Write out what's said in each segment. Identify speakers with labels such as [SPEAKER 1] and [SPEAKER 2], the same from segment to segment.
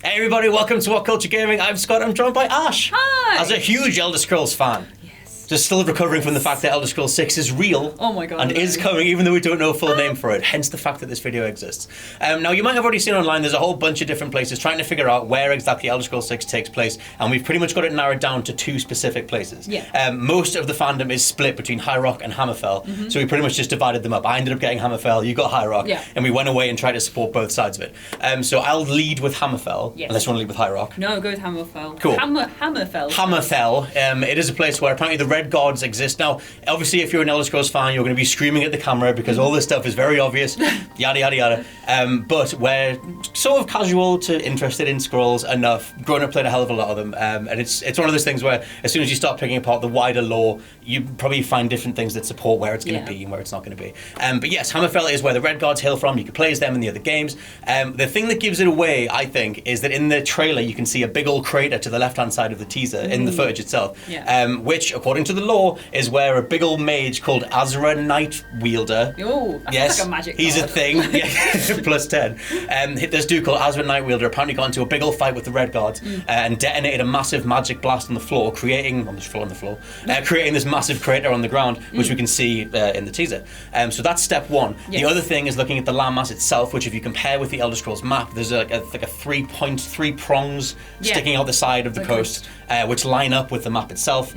[SPEAKER 1] Hey everybody, welcome to What Culture Gaming. I'm Scott, I'm joined by Ash.
[SPEAKER 2] Hi!
[SPEAKER 1] As a huge Elder Scrolls fan. Just still recovering from the fact that Elder Scrolls 6 is real.
[SPEAKER 2] Oh my god.
[SPEAKER 1] And is coming, even though we don't know a full name for it. Hence the fact that this video exists. Now, you might have already seen online, there's a whole bunch of different places trying to figure out where exactly Elder Scrolls 6 takes place. And we've pretty much got it narrowed down to 2 specific places.
[SPEAKER 2] Yeah.
[SPEAKER 1] Most of the fandom is split between High Rock and Hammerfell. So we pretty much just divided them up. I ended up getting Hammerfell, you got High Rock.
[SPEAKER 2] Yeah.
[SPEAKER 1] And we went away and tried to support both sides of it. So I'll lead with Hammerfell,
[SPEAKER 2] Yes.
[SPEAKER 1] unless you want to lead with High Rock.
[SPEAKER 2] No, go with Hammerfell.
[SPEAKER 1] Cool.
[SPEAKER 2] Hammerfell.
[SPEAKER 1] Hammerfell. It is a place where apparently the Red Gods exist. Now, obviously, if you're an Elder Scrolls fan, you're going to be screaming at the camera because all this stuff is very obvious, yada, yada, yada. But we're sort of casual to interested in Scrolls enough. Grown up played a hell of a lot of them. And it's one of those things where as soon as you start picking apart the wider lore, you probably find different things that support where it's going to be and where it's not going to be. But yes, Hammerfell is where the Red Gods hail from. You can play as them in the other games. The thing that gives it away, I think, is that in the trailer you can see a big old crater to the left-hand side of the teaser in the footage itself, which, according to the lore, is where a big old mage called Azra Nightwielder.
[SPEAKER 2] Oh, that's like a magic
[SPEAKER 1] he's
[SPEAKER 2] card.
[SPEAKER 1] a thing. Yeah, plus 10. This dude called Azra Nightwielder apparently got into a big old fight with the Red Gods and detonated a massive magic blast on the floor, creating this massive crater on the ground, which we can see in the teaser. So that's step one.
[SPEAKER 2] Yes.
[SPEAKER 1] The other thing is looking at the landmass itself, which if you compare with the Elder Scrolls map, there's like a 3 prongs sticking out the side of the coast. Which line up with the map itself.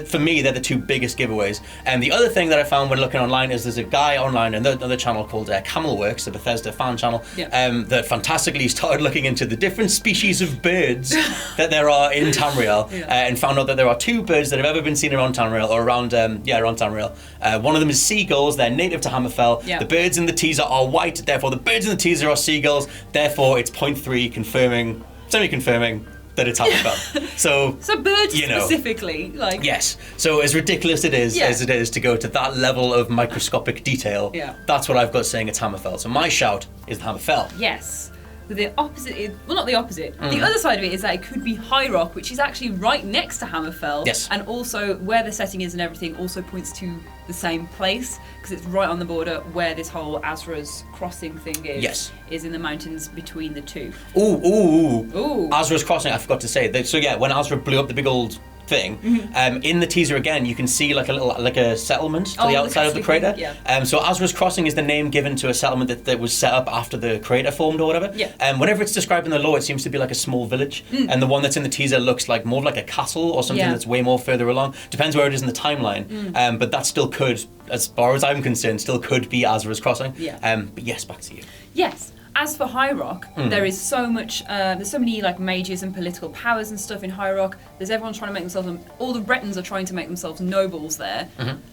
[SPEAKER 1] For me, they're the 2 biggest giveaways. And the other thing that I found when looking online is there's a guy online on another channel called Camelworks, the Bethesda fan channel, that fantastically started looking into the different species of birds that there are in Tamriel, and found out that there are 2 birds that have ever been seen around Tamriel, or around Tamriel. One of them is seagulls. They're native to Hammerfell. The birds in the teaser are white, therefore the birds in the teaser are seagulls. Therefore, it's point 3 semi-confirming that it's Hammerfell. So
[SPEAKER 2] birds specifically, like
[SPEAKER 1] yes. So as ridiculous as it is to go to that level of microscopic detail, that's what I've got saying it's Hammerfell. So my shout is Hammerfell.
[SPEAKER 2] yes. The opposite is, well, not the opposite. The other side of it is that it could be High Rock, which is actually right next to Hammerfell.
[SPEAKER 1] Yes.
[SPEAKER 2] And also where the setting is and everything also points to the same place because it's right on the border where this whole Azra's crossing thing is.
[SPEAKER 1] Yes.
[SPEAKER 2] Is in the mountains between the 2.
[SPEAKER 1] Ooh. Azra's crossing. I forgot to say. So yeah, when Azra blew up the big old thing, in the teaser again you can see like a settlement to the outside of the crater. So Azra's Crossing is the name given to a settlement that was set up after the crater formed or whatever. Whenever it's described in the lore, it seems to be like a small village, and the one that's in the teaser looks like more like a castle or something that's way more further along. Depends where it is in the timeline, but that still could, as far as I'm concerned, still could be Azra's Crossing. But yes, back to you.
[SPEAKER 2] Yes. As for High Rock, there is so much, there's so many like mages and political powers and stuff in High Rock. There's everyone trying to make themselves, all the Bretons are trying to make themselves nobles there.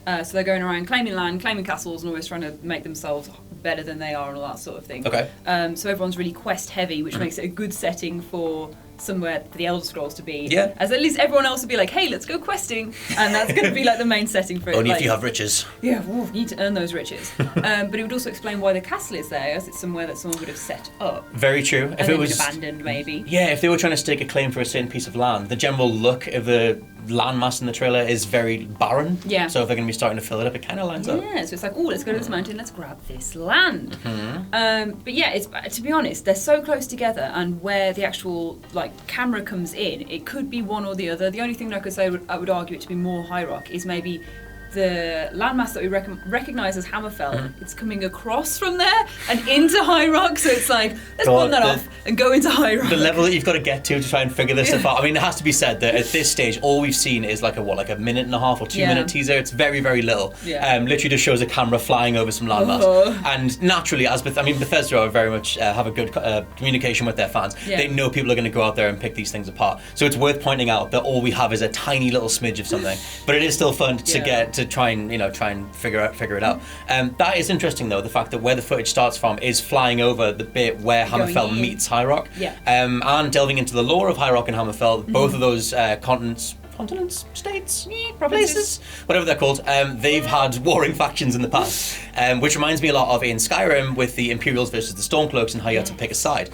[SPEAKER 2] So they're going around claiming land, claiming castles, and always trying to make themselves better than they are and all that sort of thing.
[SPEAKER 1] Okay.
[SPEAKER 2] So everyone's really quest heavy, which makes it a good setting for somewhere for the Elder Scrolls to be. As at least everyone else would be like, hey, let's go questing. And that's going to be like the main setting for it.
[SPEAKER 1] Only if you have riches.
[SPEAKER 2] Yeah, you need to earn those riches. But it would also explain why the castle is there, as it's somewhere that someone would have set up.
[SPEAKER 1] Very true.
[SPEAKER 2] If it was abandoned, maybe.
[SPEAKER 1] Yeah, if they were trying to stake a claim for a certain piece of land, the general look of the landmass in the trailer is very barren. So if they're going to be starting to fill it up, it kind of lines up.
[SPEAKER 2] Yeah, so it's like, oh, let's go to this mountain, let's grab this land. But yeah, to be honest, they're so close together, and where the actual like camera comes in, it could be one or the other. The only thing that I could say I would argue it to be more High Rock is maybe the landmass that we recognise as Hammerfell, it's coming across from there and into High Rock, so it's like, let's burn that off and go into High Rock.
[SPEAKER 1] The level that you've got to get to try and figure this stuff out. I mean, it has to be said that at this stage, all we've seen is like a minute and a half or 2 minute teaser. It's very, very little. Literally just shows a camera flying over some landmass. And naturally, Bethesda are very much have a good communication with their fans. They know people are going to go out there and pick these things apart. So it's worth pointing out that all we have is a tiny little smidge of something. But it is still fun to get to try and figure it out. That is interesting though, the fact that where the footage starts from is flying over the bit where Hammerfell meets High Rock. And delving into the lore of High Rock and Hammerfell, both of those continents continents, states,
[SPEAKER 2] provinces.
[SPEAKER 1] places, whatever they're called, they've had warring factions in the past, which reminds me a lot of in Skyrim with the Imperials versus the Stormcloaks and how you had to pick a side.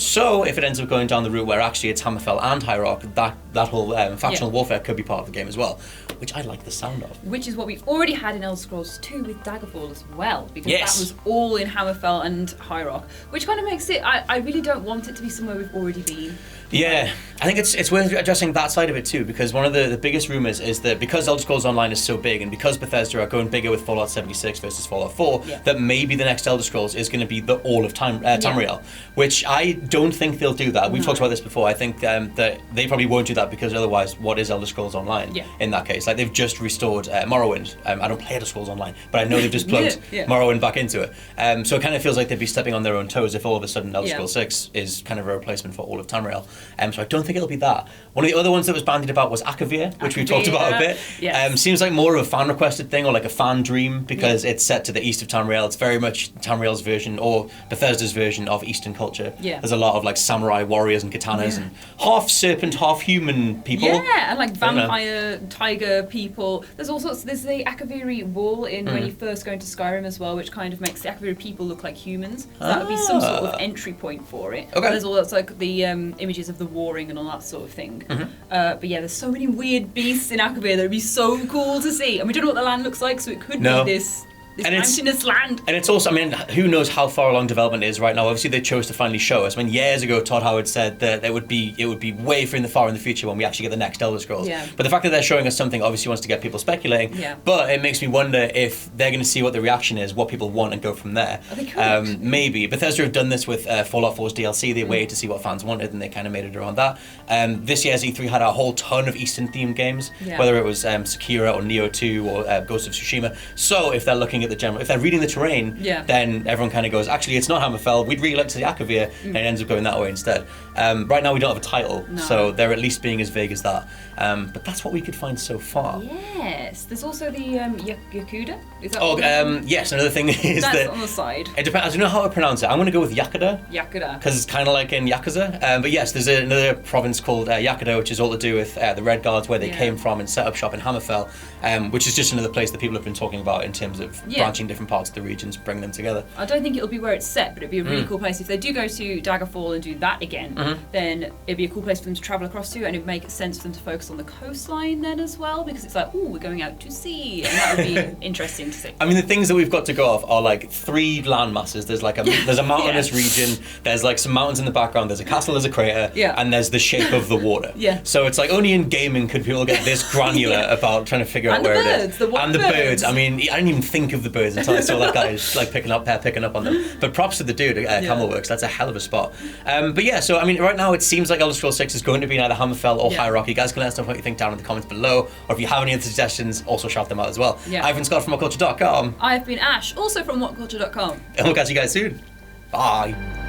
[SPEAKER 1] So if it ends up going down the route where actually it's Hammerfell and High Rock, that whole factional warfare could be part of the game as well, which I like the sound of.
[SPEAKER 2] Which is what we've already had in Elder Scrolls 2 with Daggerfall as well, because
[SPEAKER 1] Yes.
[SPEAKER 2] that was all in Hammerfell and High Rock, which kind of makes it, I really don't want it to be somewhere we've already been.
[SPEAKER 1] Yeah, I think it's worth addressing that side of it too, because one of the biggest rumours is that because Elder Scrolls Online is so big, and because Bethesda are going bigger with Fallout 76 versus Fallout 4, that maybe the next Elder Scrolls is going to be the all of Tamriel, which I don't think they'll do that. We've talked about this before. I think that they probably won't do that, because otherwise, what is Elder Scrolls Online in that case? Like, they've just restored Morrowind. I don't play Elder Scrolls Online, but I know they've just plugged Morrowind back into it. So it kind of feels like they'd be stepping on their own toes if all of a sudden Elder Scrolls 6 is kind of a replacement for all of Tamriel. So I don't think it'll be that. One of the other ones that was bandied about was Akavir, which we talked about a bit.
[SPEAKER 2] Yes.
[SPEAKER 1] Seems like more of a fan requested thing, or like a fan dream, because it's set to the east of Tamriel. It's very much Tamriel's version, or Bethesda's version of Eastern culture. There's a lot of like samurai warriors and katanas and half serpent, half human people.
[SPEAKER 2] Yeah, and like vampire, tiger people. There's all sorts. There's the Akaviri wall in when you first go into Skyrim as well, which kind of makes the Akaviri people look like humans. So that would be some sort of entry point for it.
[SPEAKER 1] Okay.
[SPEAKER 2] There's all that's like the images of the warring and all that sort of thing. But yeah, there's so many weird beasts in Akavir that would be so cool to see. And we don't know what the land looks like, so it could be this mountainous land.
[SPEAKER 1] And it's also, I mean, who knows how far along development is right now. Obviously, they chose to finally show us. I mean, years ago, Todd Howard said that it would be way far in the future when we actually get the next Elder Scrolls. But the fact that they're showing us something obviously wants to get people speculating. But it makes me wonder if they're going to see what the reaction is, what people want, and go from there.
[SPEAKER 2] They could.
[SPEAKER 1] Maybe. Bethesda have done this with Fallout 4's DLC. They waited to see what fans wanted, and they kind of made it around that. This year's E3 had a whole ton of Eastern-themed games, whether it was Sekiro or Neo 2 or Ghost of Tsushima. So if they're looking at if they're reading the terrain, then everyone kind of goes, actually, it's not Hammerfell. We'd really like to see Akavir, and it ends up going that way instead. Right now, we don't have a title, so they're at least being as vague as that. But that's what we could find so far.
[SPEAKER 2] Yes, there's also the Yakuda. Is that
[SPEAKER 1] yes. Another thing is
[SPEAKER 2] that's
[SPEAKER 1] that
[SPEAKER 2] on the side.
[SPEAKER 1] It depends. I don't know how to pronounce it. I'm going to go with Yakuda.
[SPEAKER 2] Yakuda.
[SPEAKER 1] Because it's kind of like in Yakuza. But yes, there's another province called Yakuda, which is all to do with the Red Guards, where they came from and set up shop in Hammerfell, which is just another place that people have been talking about in terms of branching different parts of the regions, bringing them together.
[SPEAKER 2] I don't think it'll be where it's set, but it'd be a really cool place. If they do go to Daggerfall and do that again, then it'd be a cool place for them to travel across to, and it'd make sense for them to focus on the coastline then as well, because it's like, oh, we're going out to sea, and that would be interesting to see.
[SPEAKER 1] I mean, the things that we've got to go off are like 3 land masses. There's like there's a mountainous region, there's like some mountains in the background, there's a castle, there's a crater, and there's the shape of the water. So it's like only in gaming could people get this granular about trying to figure out where it is. And the birds. I mean, I didn't even think of the birds until I saw that guy like picking up on them. But props to the dude at Camelworks. That's a hell of a spot. But yeah, so I mean, right now it seems like Elder Scrolls 6 is going to be in either Hammerfell or High Rock. You guys can let us know what you think down in the comments below, or if you have any other suggestions, also shout them out as well. I've been Scott from whatculture.com.
[SPEAKER 2] I've been Ash, also from whatculture.com.
[SPEAKER 1] And we'll catch you guys soon. Bye.